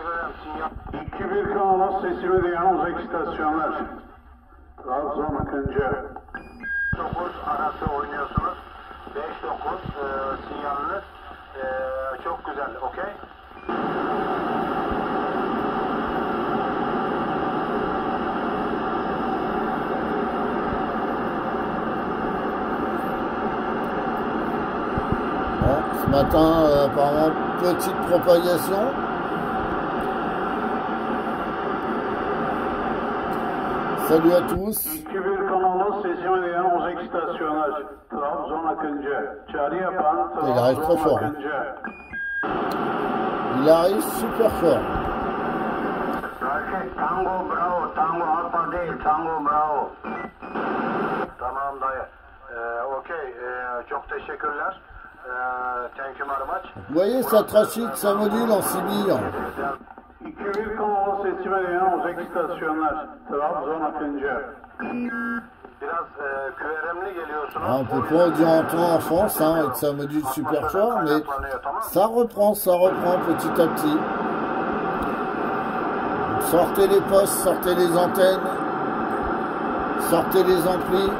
ederim. Sinyal. 2-1 kanala sesimi duyan uzak istasyonlar. Trabzon Akıncı. 9 arası oynuyorsunuz. 5-9 sinyaliniz. Çok güzel. Okey. Ce matin, apparemment, petite propagation. Salut à tous. 2-1 kanala sesimi duyan uzak istasyonlar. Trabzon Akıncı. Çağrı yapan Il arrive très Trabzon fort. Akıncı. Il arrive super fort. Tango bravo. Tango alfa değil. Tango bravo. Tamam dayı. Okey. Çok teşekkürler. Thank you very much. Vous voyez, ça trafique, ça module en Sibire. 2-1 kanala sesimi duyan uzak istasyonlar. Trabzon Akıncı. Biraz QRM'li geliyorsunuz. On peut pas dire en temps en France, hein, et que ça module super fort, mais ça reprend petit à petit. Donc, sortez les postes, sortez les antennes, sortez les amplis.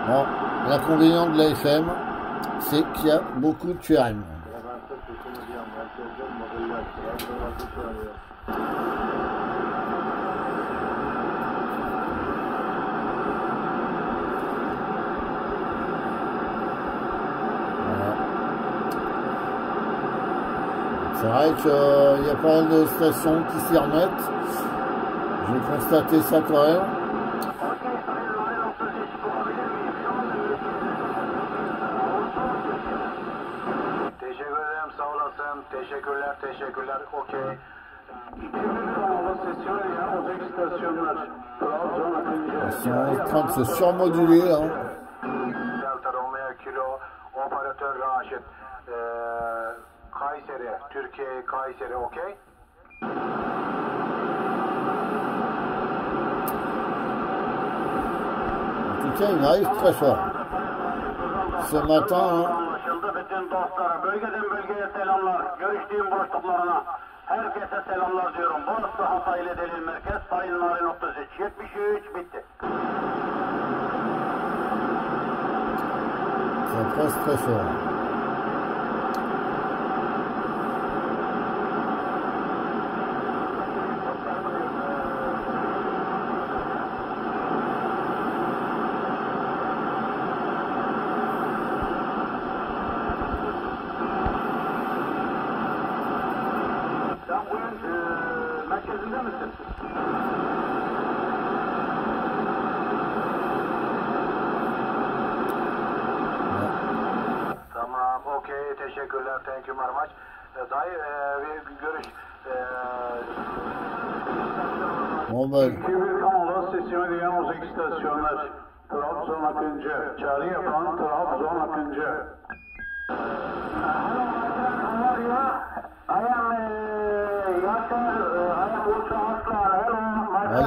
Bon, l'inconvénient de la FM, c'est qu'il y a beaucoup de QRM. C'est vrai qu'il y a pas mal de stations qui s'y remettent. J'ai constaté ça quand même. Teşekkür ederim, sağ olasın. Teşekkürler. Okey. 2-1 kanala sesimi duyan uzak istasyonlar. Trabzon Akıncı. Ils sont en train de se surmoduler. Hein. Delta Romeo Kilo, operatör Raşit. Kayseri, Türkiye, Kayseri, okey? En tout cas, il arrive très fort. Ce matin, hein, Anlaşıldı bütün dostlara. Bölgeden bölgeye selamlar. Görüştüğüm boşluklarına. Herkese selamlar diyorum. Burası Hatay ile Delil Merkez. Sayın Narin 33. 73 bitti. ça presse très fort. Sen bugün merkezinde misin? Tamam, okey, teşekkürler, thank you very much. Dayı, bir görüş. Bon ben, 2-1 kanala sesimi duyan uzak istasyonlar. Trabzon Akıncı. Çağrı yapan Trabzon Akıncı.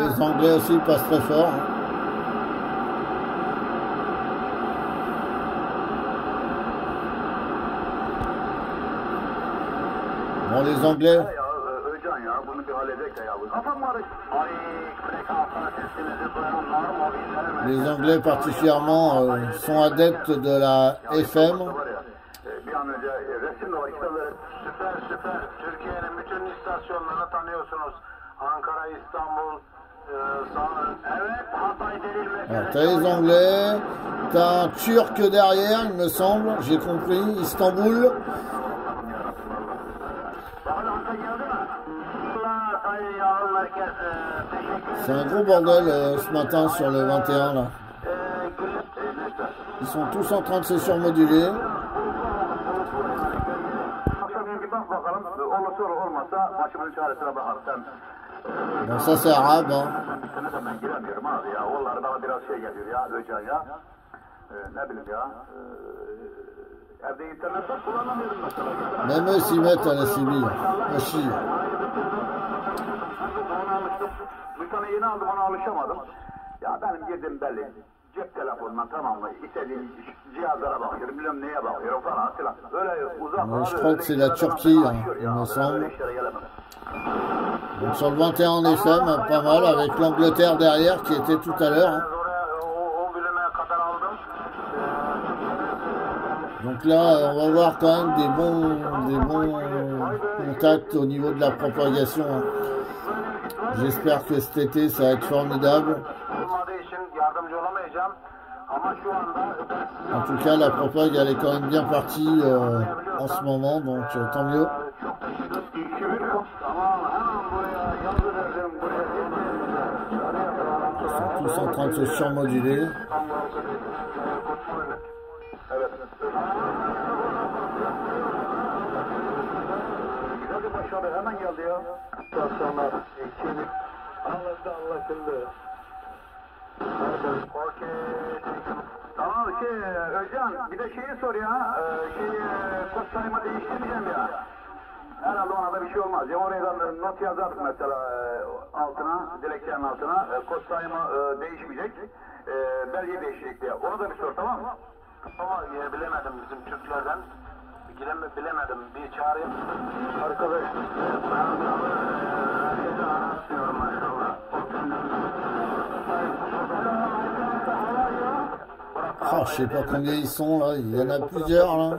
les Anglais aussi passent très fort. Hein. Bon, les Anglais, Özcan ya, bunu bir halledek de ya. Kafam var. Ay, frekansına sesimizi duyanlar, mobiller. les Anglais particulièrement sont adeptes de la FM. Bir an önce resim de var. İşte böyle süper. Türkiye'nin bütün istasyonlarını tanıyorsunuz. Ankara, İstanbul, evet, Hatay Delil Merkezi. Alors, t'as les Anglais, t'as un Turc derrière, il me semble, j'ai compris, Istanbul. C'est un gros bordel ce matin sur le 21 là. Ils sont tous en train de se surmoduler. Bon, ça c'est arabe, hein. Ben giremiyorum abi ya. Vallahi bana biraz şey geliyor ya Özcan ya. Ne bileyim ya. Evde internet var, kullanamıyorum mesela. Même eux s'y mettent à la Sibire. Aussi. Bir tane yeni aldım, ona alışamadım. Ya benim girdim belli. cep telefonuna tamam mı? İstediğin cihazlara bakıyorum, bilmem neye bakıyorum falan filan. Öyle uzak. Je crois que c'est la Turquie, hein, il me semble. Donc sur le 21 FM, pas mal, avec l'Angleterre derrière qui était tout à l'heure. Hein. Donc là, on va voir quand même des bons contacts au niveau de la propagation. Hein. J'espère que cet été, ça va être formidable. En tout cas, la propague, elle est quand même bien partie en ce moment, donc tant mieux. Ils sont tous en train de se surmoduler. Hemen geldi ya. İstasyonlar ekili. Anlaşıldı. Tamam Özcan bir de şeyi sor ya. Kod sayımı değiştireceğim ya. Herhalde ona da bir şey olmaz. Ya oraya da not yazarız mesela altına, dilekçenin altına. Kod sayımı değişmeyecek. Belge değişecek diye. Onu da bir sor tamam mı? Ama bilemedim bizim Türklerden. Bilemedim. Bir çağrı yaptım. Arkadaş. Oh, je sais pas combien ils sont là, il y en a plusieurs là.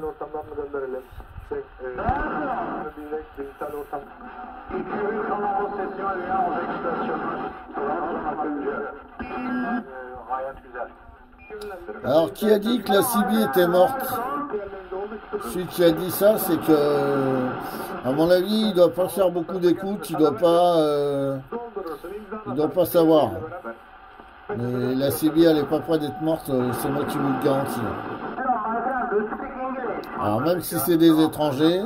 Alors, qui a dit que la Sibie était morte? Celui qui a dit ça, c'est que, à mon avis, il doit pas faire beaucoup d'écoute, il doit pas savoir. Mais la Sibie, elle est pas près d'être morte, c'est moi qui vous le garantis. Alors, même si c'est des étrangers,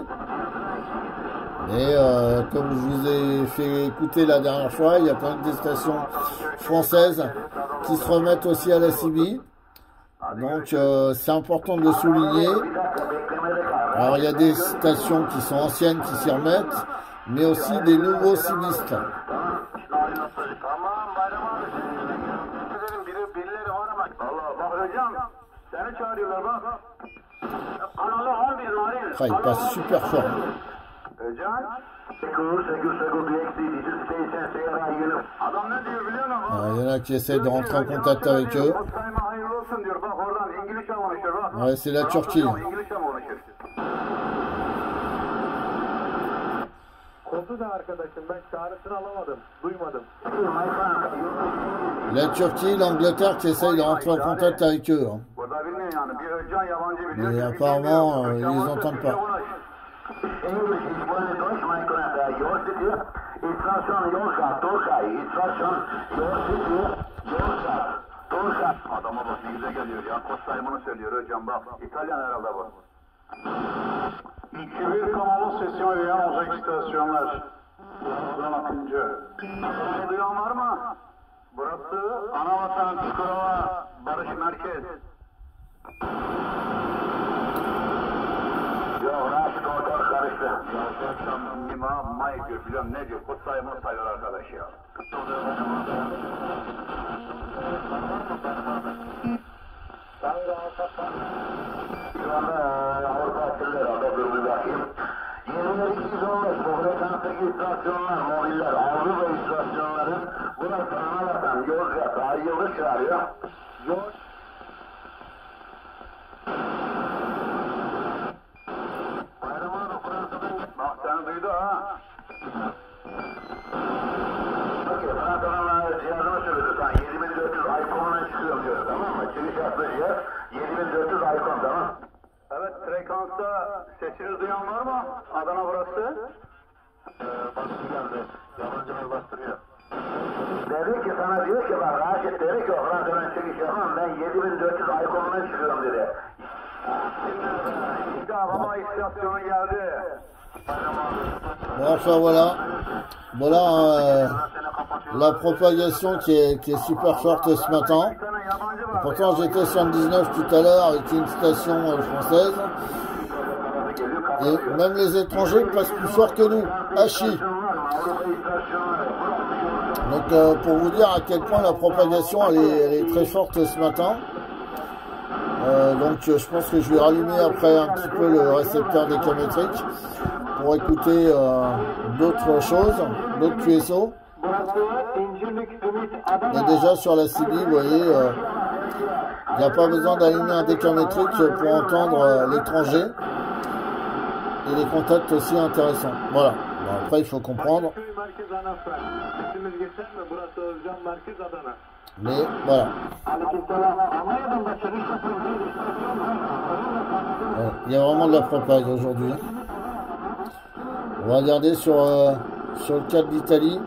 mais comme je vous ai fait écouter la dernière fois, il y a quand même des stations françaises qui se remettent aussi à la Sibie. Donc c'est important de le souligner. Alors il y a des stations qui sont anciennes qui s'y remettent, mais aussi des nouveaux sibistes. Ah, il passe super fort. Il y en a qui essaient de rentrer en contact avec eux. Ouais, c'est la Turquie. La Turquie, l'Angleterre qui essayent de rentrer en contact avec eux. Hein. Mais apparemment, ils les entendent pas. Adama bak ne güzel geliyor ya. Kod sayımını söylüyor hocam bak. İtalyan herhalde bu. 2-1 kanalı sesimi duyan uzak istasyonlar. Buradan Akıncı. Beni duyan var mı? Burası Anavatan, Çukurova, Barış Merkez. Yok Raşit ortalık karıştı. Ya sen Mima, May diyor biliyorum ne diyor. Kod sayımını sayıyor arkadaş ya. Şu anda Avrupa Asırları adada bir bakayım. 2215 bu frekanstaki istasyonlar, mobiller, Avrupa istasyonları burası Anavatan, Yozgat, Ayyıldız çağırıyor. Bayramına da Fransa'dan git. Bak seni duydu ha. Peki Fransa'nın cihazını söyledi sen 7400 iPhone'una çıkıyor diyor tamam mı? Çıkış yaptığı cihaz 7400 iPhone tamam. Evet frekansta sesini duyan var mı? Adana burası. Bastı geldi. Yabancılar bastırıyor. Dedi ki sana diyor ki bak Raşit dedi ki o Fransa'dan çıkış yapmam ben 7400 iPhone'una çıkıyorum dedi. İşte hava istasyonu geldi. Bon, enfin voilà. Voilà la propagation qui est super forte ce matin. Et pourtant j'étais sur le 19 tout à l'heure avec une station française. Et même les étrangers passent plus fort que nous. Hachi. Donc pour vous dire à quel point la propagation elle est très forte ce matin. Donc je pense que je vais rallumer après un petit peu le récepteur décamétrique pour écouter d'autres choses, d'autres QSO. Et déjà sur la CB, vous voyez, il n'y a pas besoin d'aligner un décamétrique pour entendre l'étranger. Et les contacts aussi intéressants. Voilà. Bon, après, il faut comprendre. Mais voilà. Il y a vraiment de la propagande aujourd'hui. On va regarder sur le cadre d'Italie.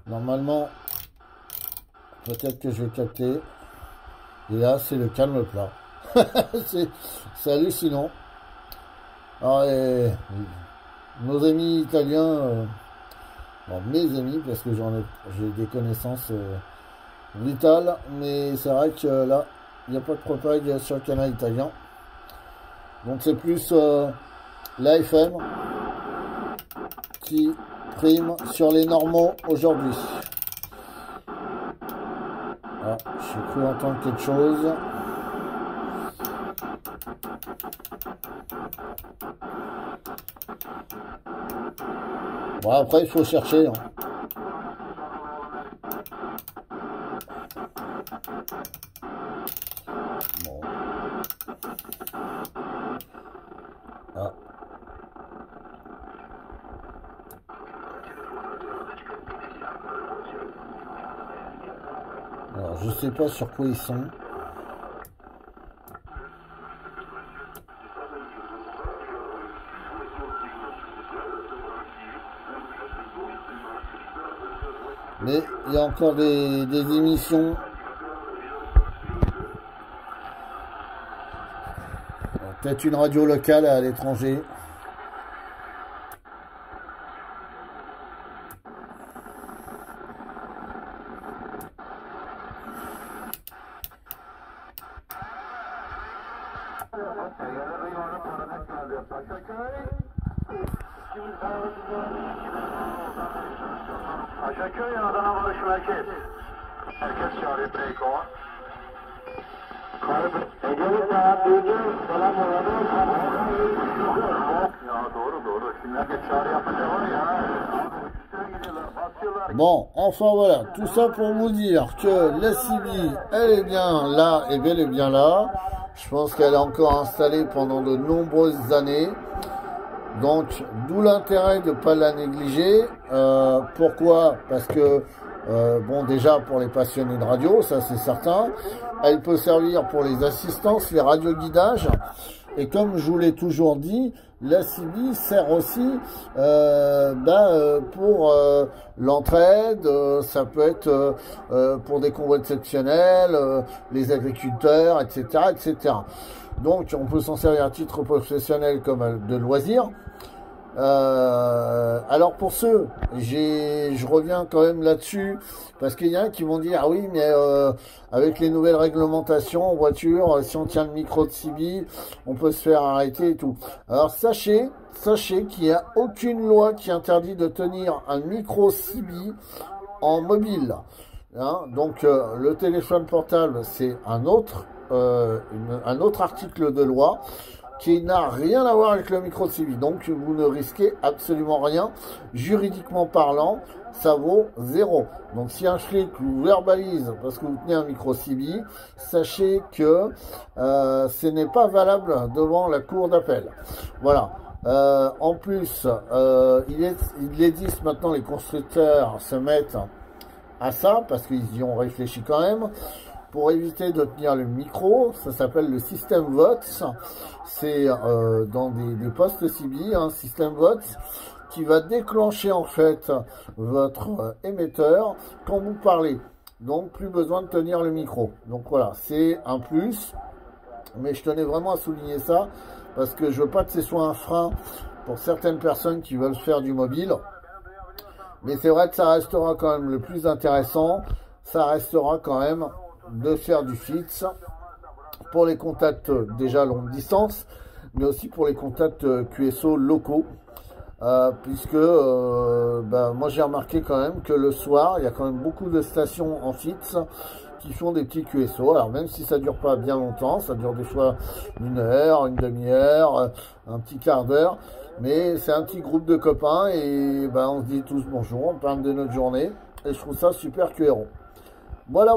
Normalement, peut-être que je vais capter. Et là, c'est le calme plat. C'est hallucinant. Alors, nos amis italiens, bon, mes amis, parce que j'ai des connaissances vitales, mais c'est vrai que là, il n'y a pas de propagande sur le canal italien. Donc c'est plus l'AFM qui prime sur les normaux aujourd'hui. Ah, j'ai cru entendre quelque chose. Bon, après, il faut chercher. Hein. Bon. Ah. Alors, je sais pas sur quoi ils sont. Mais il y a encore des émissions. Peut-être une radio locale à l'étranger. Aşaköy Adana Barış Merkez. Herkes çağırıyor Breykova. Ecevit saat duydu. Selam olalım. Ya doğru. Şimdi herkes çağrı yapınca var ya. Üstüne gidiyorlar, basıyorlar. Bon, enfin voilà, tout ça pour vous dire que la CB, elle est bien là et bel et bien là. Je pense qu'elle est encore installée pendant de nombreuses années. Donc, d'où l'intérêt de ne pas la négliger. Pourquoi? Parce que, bon, déjà pour les passionnés de radio, ça c'est certain. Elle peut servir pour les assistances, les radioguidages. Et comme je vous l'ai toujours dit, la CB sert aussi pour l'entraide. Ça peut être pour des convois exceptionnels, les agriculteurs, etc., etc. Donc, on peut s'en servir à titre professionnel comme de loisir. Alors pour ceux, je reviens quand même là-dessus, parce qu'il y en a qui vont dire, ah oui, mais avec les nouvelles réglementations en voiture, si on tient le micro de CB, on peut se faire arrêter et tout. Alors sachez qu'il n'y a aucune loi qui interdit de tenir un micro CB en mobile. Hein, donc le téléphone portable, c'est un autre article de loi qui n'a rien à voir avec le micro CB. Donc vous ne risquez absolument rien. Juridiquement parlant, ça vaut 0. Donc si un flic vous verbalise parce que vous tenez un micro CB, sachez que ce n'est pas valable devant la cour d'appel. Voilà. En plus, il existe maintenant, les constructeurs se mettent à ça parce qu'ils y ont réfléchi quand même. Pour éviter de tenir le micro, ça s'appelle le système VOTS. C'est dans des postes CB, un système VOTS qui va déclencher en fait votre émetteur quand vous parlez. Donc plus besoin de tenir le micro. Donc voilà, c'est un plus. Mais je tenais vraiment à souligner ça parce que je veux pas que ce soit un frein pour certaines personnes qui veulent faire du mobile. Mais c'est vrai que ça restera quand même le plus intéressant. Ça restera quand même de faire du fixe pour les contacts déjà longue distance, mais aussi pour les contacts QSO locaux. Puisque moi j'ai remarqué quand même que le soir, il y a quand même beaucoup de stations en fixe qui font des petits QSO. Alors même si ça dure pas bien longtemps, ça dure des fois 1 heure, une demi-heure, un petit quart d'heure, mais c'est un petit groupe de copains et on se dit tous bonjour, on parle de notre journée et je trouve ça super QRO. Voilà.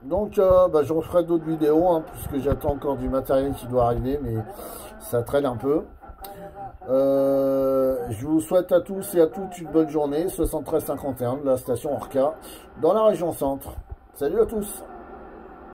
Donc je referai d'autres vidéos puisque j'attends encore du matériel qui doit arriver, mais ça traîne un peu. Je vous souhaite à tous et à toutes une bonne journée. 7351 de la station Orca dans la région centre. Salut à tous.